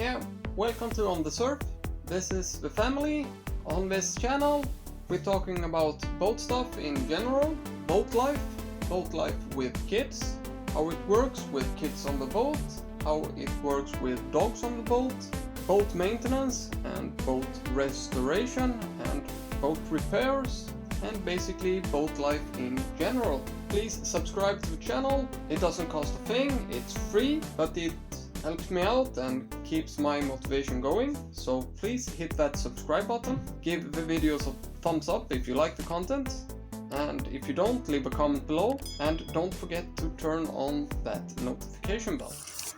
Yeah, welcome to On the Surf. This is the family. On this channel, we're talking about boat stuff in general, boat life with kids, how it works with kids on the boat, how it works with dogs on the boat maintenance and boat restoration and boat repairs, and basically boat life in general. Please subscribe to the channel. It doesn't cost a thing, it's free, but it helps me out and keeps my motivation going. So please hit that subscribe button, give the videos a thumbs up if you like the content, and if you don't, leave a comment below, and don't forget to turn on that notification bell.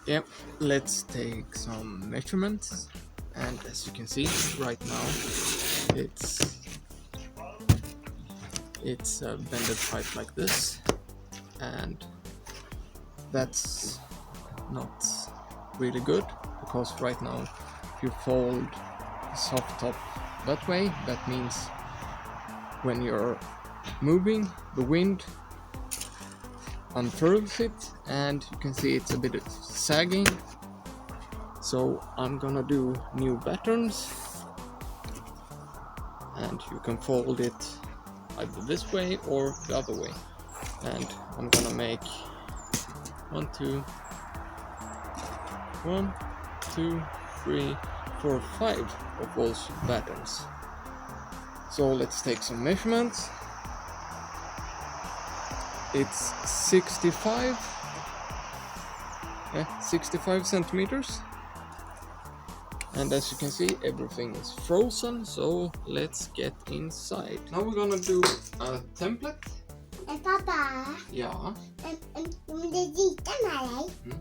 Yep, let's take some measurements, and as you can see right now, it's a bended pipe like this, and that's not really good, because right now if you fold the soft top that way, that means when you're moving, the wind unfurls it, and you can see it's a bit sagging. So I'm gonna do new battens, and you can fold it either this way or the other way, and I'm gonna make 1, 2, 3, 4, 5 of those battens. So let's take some measurements. It's 65 centimeters, and as you can see, everything is frozen, so let's get inside. Now we're gonna do a template. Papa. Yeah. Mm.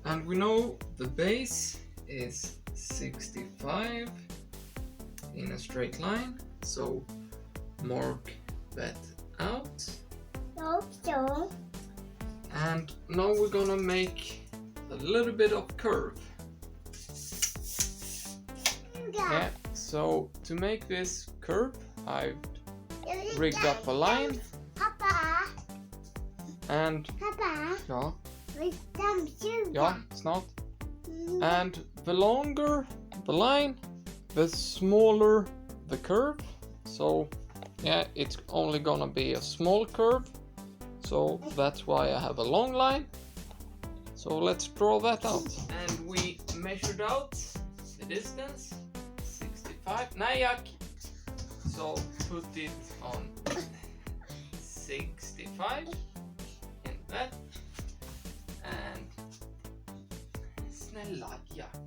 And we know the base is 65 in a straight line, so mark that out. So. And now we're gonna make a little bit of curve. Yeah, so to make this curve, I've rigged up a line. Papa. And Papa. yeah, Yeah. it's not. And the longer the line, the smaller the curve. So yeah, it's only gonna be a small curve. So that's why I have a long line. So let's draw that out. And we measured out the distance, 65. Nayak. So put it on 65 in that. And snälla Jack.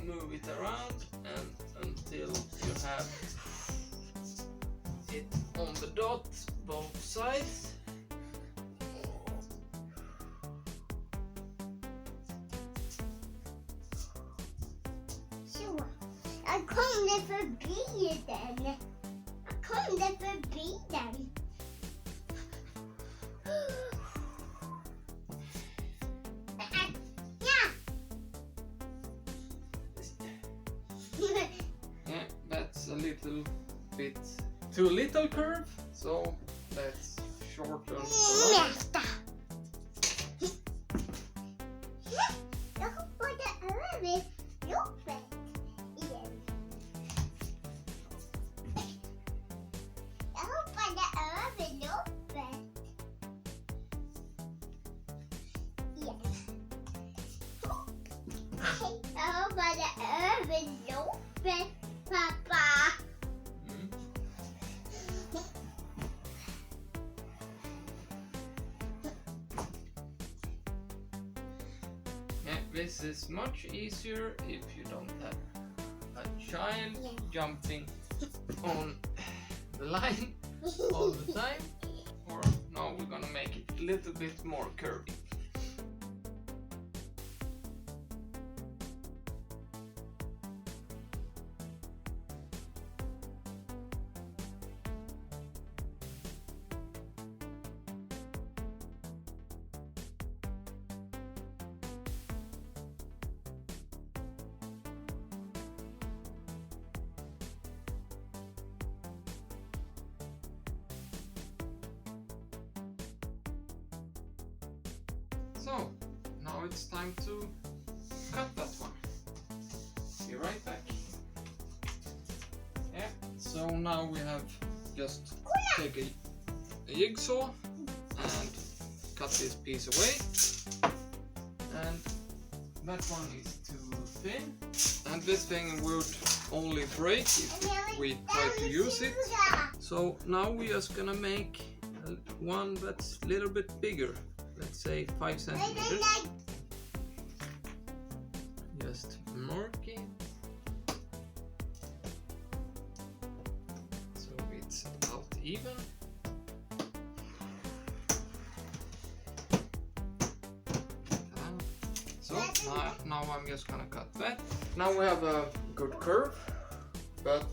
Move it around and until you have it on the dot both sides. Så, jag kommer förbi den. Jag kommer förbi den. Yeah, that's a little bit too little curve, so let's shorten the line. Nästa. Jag hoppade över loppet igen. Jag hoppade över loppet igen. Jag hoppade över loppet, pappa. Yeah, this is much easier if you don't have a child jumping on the line all the time. Or now we're gonna make it a little bit more curvy. So now it's time to cut that one. Be right back. Yeah, so now we have just take a jigsaw and cut this piece away. And that one is too thin. And this thing would only break if we try to use it. So now we're just gonna make one that's a little bit bigger. Let's say 5 centimeters. Just mark it. So it's about even. So now I'm just gonna cut that. Now we have a good curve, but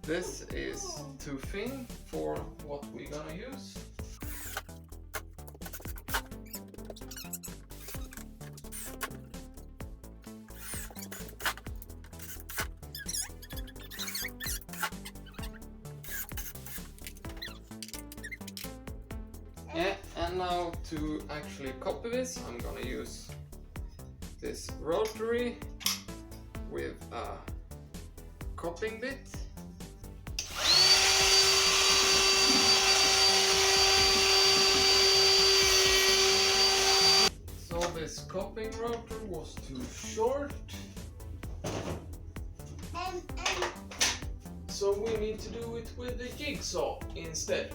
this is too thin for what we're gonna use. Yeah, and now to actually copy this, I'm gonna use this rotary with a copying bit. So this copying rotor was too short. So we need to do it with the jigsaw instead.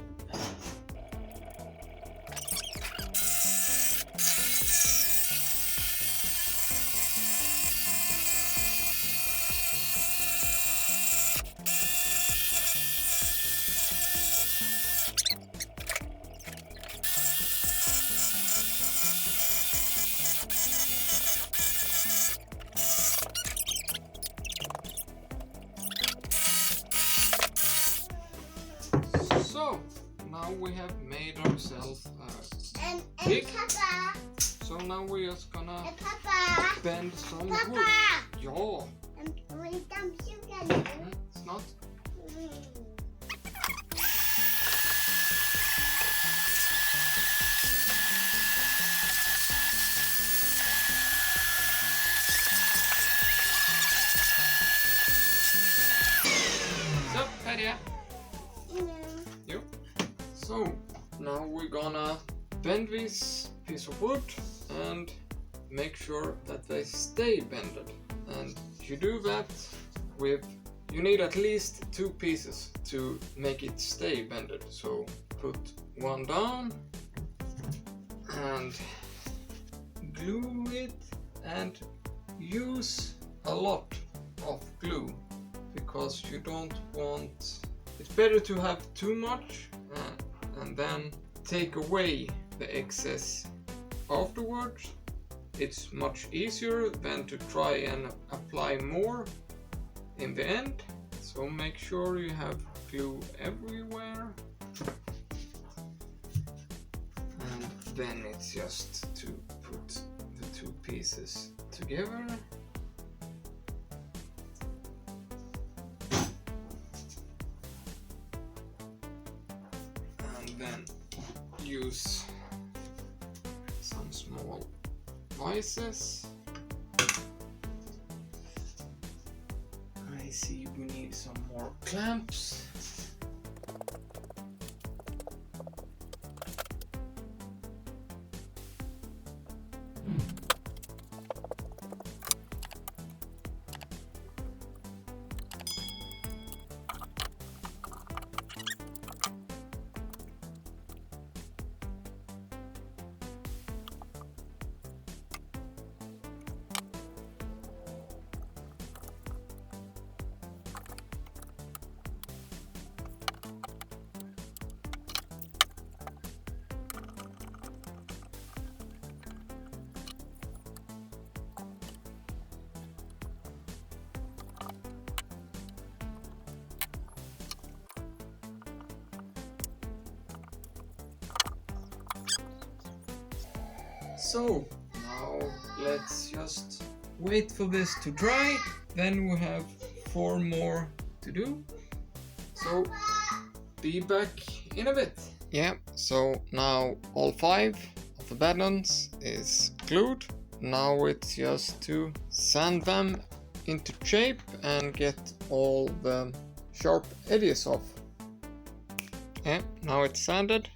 So now we have made ourselves a jig. So now we're just gonna bend some wood. Ja. It's not. Så, färdiga. Yep. So now we're gonna bend this piece of wood and make sure that they stay bended. And you do that with, you need at least 2 pieces to make it stay bended. So put one down and glue it, and use a lot of glue because you don't want, it's better to have too much and then take away the excess afterwards. It's much easier than to try and apply more in the end. So make sure you have glue everywhere. And then it's just to put the 2 pieces together. Then use some small vices. I see we need some more clamps. So now let's just wait for this to dry. Then we have 4 more to do. So be back in a bit. Yeah, so now all 5 of the battens is glued. Now it's just to sand them into shape and get all the sharp edges off. Yeah, now it's sanded.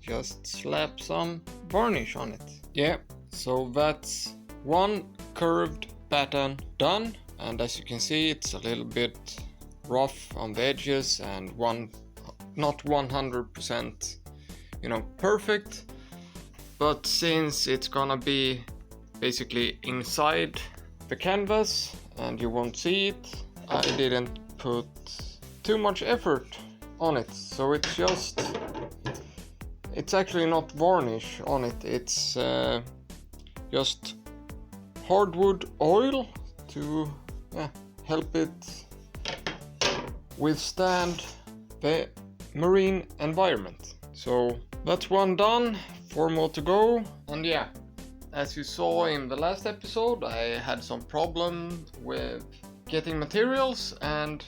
Just slap some varnish on it. Yeah, so that's one curved batten done. And as you can see, it's a little bit rough on the edges and not 100%, perfect. But since it's gonna be basically inside the canvas and you won't see it, I didn't put too much effort on it. So it's actually not varnish on it, it's just hardwood oil to help it withstand the marine environment. So that's one done, 4 more to go. And yeah, as you saw in the last episode, I had some problems with getting materials, and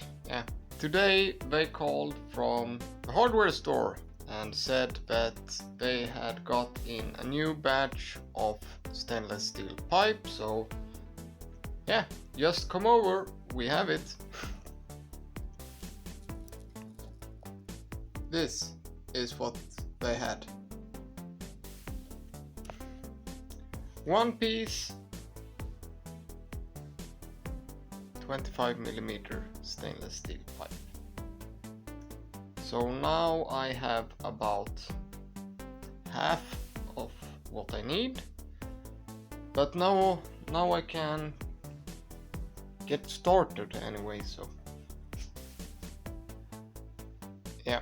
today they called from the hardware store and said that they had got in a new batch of stainless steel pipe. So yeah, just come over, we have it. This is what they had. One piece 25mm stainless steel pipe. So now I have about half of what I need, but now I can get started anyway. So yeah,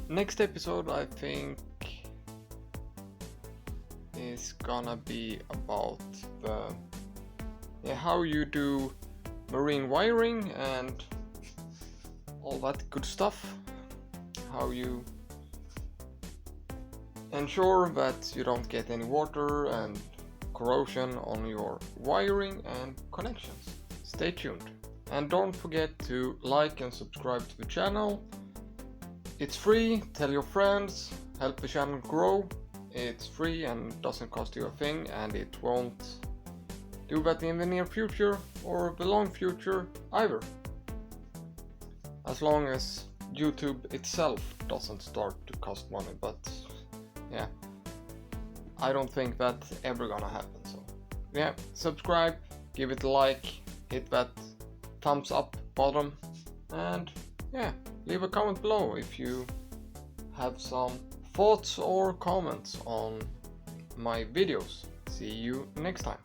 next episode I think is gonna be about how you do marine wiring and all that good stuff, how you ensure that you don't get any water and corrosion on your wiring and connections. Stay tuned, and don't forget to like and subscribe to the channel. It's free, tell your friends, help the channel grow. It's free and doesn't cost you a thing, and it won't do that in the near future or the long future either, as long as YouTube itself doesn't start to cost money. But yeah, I don't think that's ever gonna happen. So yeah, subscribe, give it a like, hit that thumbs up bottom, and yeah, leave a comment below if you have some thoughts or comments on my videos. See you next time.